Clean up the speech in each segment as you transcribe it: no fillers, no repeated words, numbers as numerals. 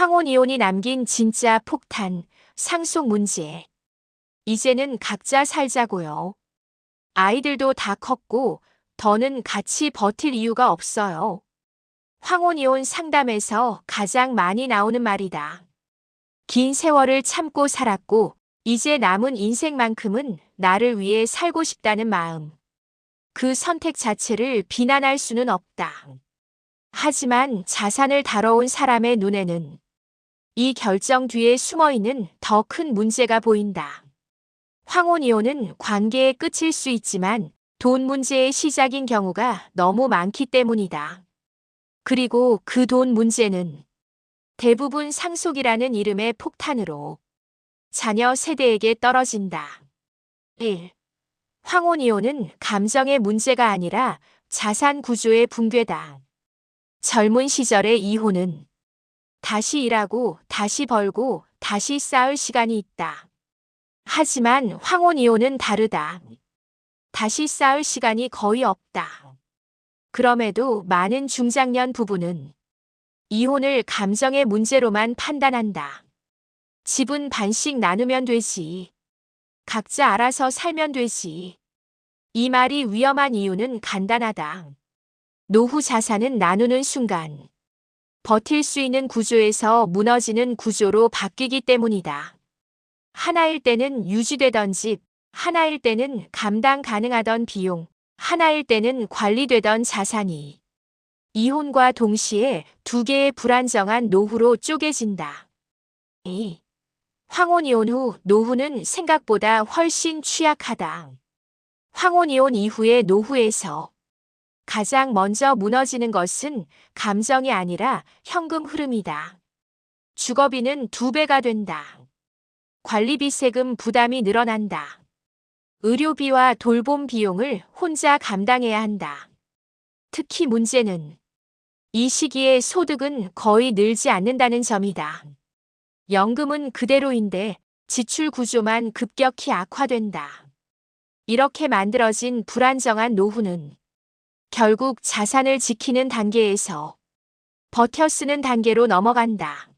황혼이혼이 남긴 진짜 폭탄, 상속 문제. 이제는 각자 살자고요. 아이들도 다 컸고 더는 같이 버틸 이유가 없어요. 황혼이혼 상담에서 가장 많이 나오는 말이다. 긴 세월을 참고 살았고 이제 남은 인생만큼은 나를 위해 살고 싶다는 마음. 그 선택 자체를 비난할 수는 없다. 하지만 자산을 다뤄온 사람의 눈에는 이 결정 뒤에 숨어있는 더 큰 문제가 보인다. 황혼이혼은 관계의 끝일 수 있지만 돈 문제의 시작인 경우가 너무 많기 때문이다. 그리고 그 돈 문제는 대부분 상속이라는 이름의 폭탄으로 자녀 세대에게 떨어진다. 1. 황혼이혼은 감정의 문제가 아니라 자산 구조의 붕괴다. 젊은 시절의 이혼은 다시 일하고 다시 벌고 다시 쌓을 시간이 있다. 하지만 황혼이혼은 다르다. 다시 쌓을 시간이 거의 없다. 그럼에도 많은 중장년 부부는 이혼을 감정의 문제로만 판단한다. 집은 반씩 나누면 되지. 각자 알아서 살면 되지. 이 말이 위험한 이유는 간단하다. 노후 자산은 나누는 순간 버틸 수 있는 구조에서 무너지는 구조로 바뀌기 때문이다. 하나일 때는 유지되던 집, 하나일 때는 감당 가능하던 비용, 하나일 때는 관리되던 자산이 이혼과 동시에 두 개의 불안정한 노후로 쪼개진다. 2. 황혼이혼 후 노후는 생각보다 훨씬 취약하다. 황혼이혼 이후의 노후에서 가장 먼저 무너지는 것은 감정이 아니라 현금 흐름이다. 주거비는 2배가 된다. 관리비 세금 부담이 늘어난다. 의료비와 돌봄 비용을 혼자 감당해야 한다. 특히 문제는 이 시기에 소득은 거의 늘지 않는다는 점이다. 연금은 그대로인데 지출 구조만 급격히 악화된다. 이렇게 만들어진 불안정한 노후는 결국 자산을 지키는 단계에서 버텨 쓰는 단계로 넘어간다.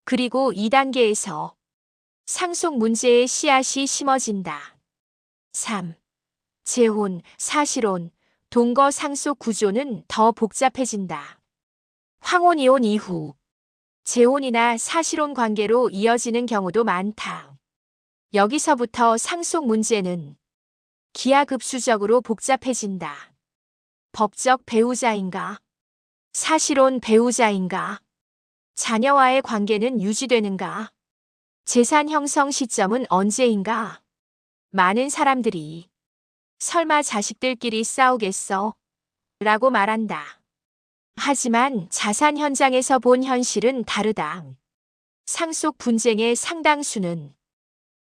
그리고 이 단계에서 상속 문제의 씨앗이 심어진다. 3. 재혼, 사실혼, 동거 상속 구조는 더 복잡해진다. 황혼이혼 이후 재혼이나 사실혼 관계로 이어지는 경우도 많다. 여기서부터 상속 문제는 기하급수적으로 복잡해진다. 법적 배우자인가? 사실혼 배우자인가? 자녀와의 관계는 유지되는가? 재산 형성 시점은 언제인가? 많은 사람들이 설마 자식들끼리 싸우겠어? 라고 말한다. 하지만 자산 현장에서 본 현실은 다르다. 상속 분쟁의 상당수는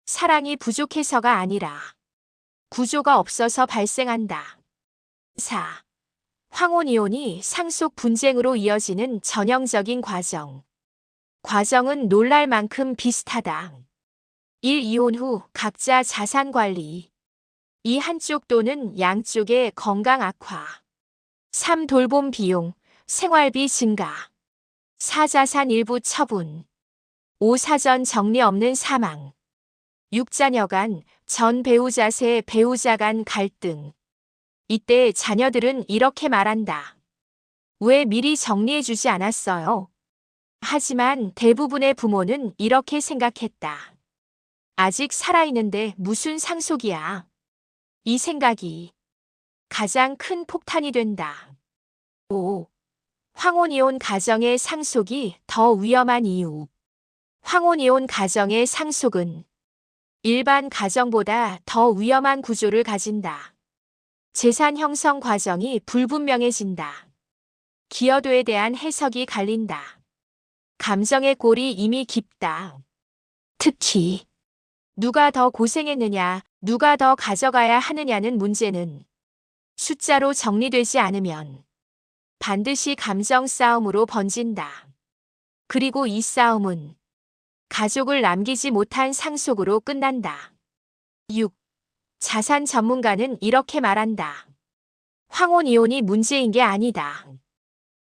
사랑이 부족해서가 아니라 구조가 없어서 발생한다. 4. 황혼이혼이 상속 분쟁으로 이어지는 전형적인 과정. 과정은 놀랄 만큼 비슷하다. 1. 이혼 후 각자 자산 관리. 2. 한쪽 또는 양쪽의 건강 악화. 3. 돌봄 비용, 생활비 증가. 4. 자산 일부 처분. 5. 사전 정리 없는 사망. 6. 자녀 간, 전 배우자 세 배우자 간 갈등. 이때 자녀들은 이렇게 말한다. 왜 미리 정리해주지 않았어요? 하지만 대부분의 부모는 이렇게 생각했다. 아직 살아있는데 무슨 상속이야. 이 생각이 가장 큰 폭탄이 된다. 5. 황혼이혼 가정의 상속이 더 위험한 이유. 황혼이혼 가정의 상속은 일반 가정보다 더 위험한 구조를 가진다. 재산 형성 과정이 불분명해진다. 기여도에 대한 해석이 갈린다. 감정의 골이 이미 깊다. 특히 누가 더 고생했느냐, 누가 더 가져가야 하느냐는 문제는 숫자로 정리되지 않으면 반드시 감정 싸움으로 번진다. 그리고 이 싸움은 가족을 남기지 못한 상속으로 끝난다. 6. 자산 전문가는 이렇게 말한다. 황혼이혼이 문제인 게 아니다.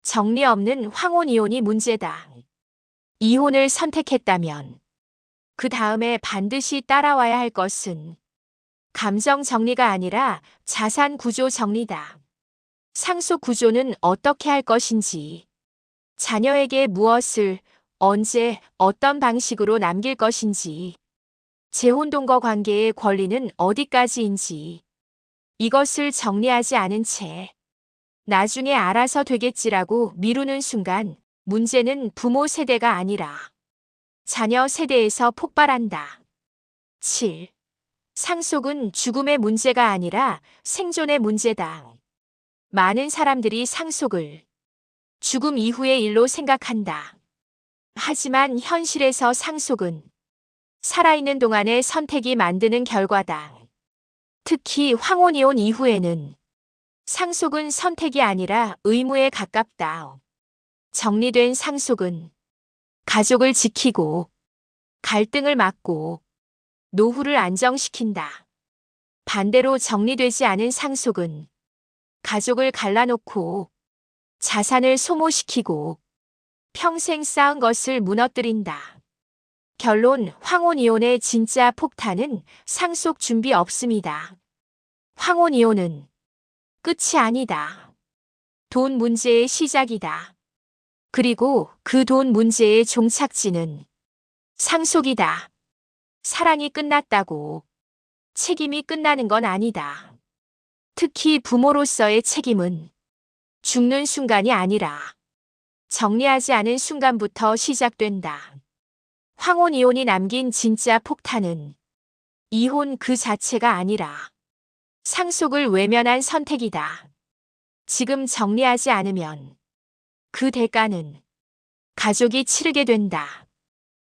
정리 없는 황혼이혼이 문제다. 이혼을 선택했다면 그 다음에 반드시 따라와야 할 것은 감정 정리가 아니라 자산 구조 정리다. 상속 구조는 어떻게 할 것인지, 자녀에게 무엇을, 언제, 어떤 방식으로 남길 것인지, 재혼동거 관계의 권리는 어디까지인지, 이것을 정리하지 않은 채 나중에 알아서 되겠지라고 미루는 순간 문제는 부모 세대가 아니라 자녀 세대에서 폭발한다. 7. 상속은 죽음의 문제가 아니라 생존의 문제다. 많은 사람들이 상속을 죽음 이후의 일로 생각한다. 하지만 현실에서 상속은 살아있는 동안의 선택이 만드는 결과다. 특히 황혼이혼 이후에는 상속은 선택이 아니라 의무에 가깝다. 정리된 상속은 가족을 지키고 갈등을 막고 노후를 안정시킨다. 반대로 정리되지 않은 상속은 가족을 갈라놓고 자산을 소모시키고 평생 쌓은 것을 무너뜨린다. 결론, 황혼이혼의 진짜 폭탄은 상속 준비 없음이다. 황혼이혼은 끝이 아니다. 돈 문제의 시작이다. 그리고 그 돈 문제의 종착지는 상속이다. 사랑이 끝났다고 책임이 끝나는 건 아니다. 특히 부모로서의 책임은 죽는 순간이 아니라 정리하지 않은 순간부터 시작된다. 황혼이혼이 남긴 진짜 폭탄은 이혼 그 자체가 아니라 상속을 외면한 선택이다. 지금 정리하지 않으면 그 대가는 가족이 치르게 된다.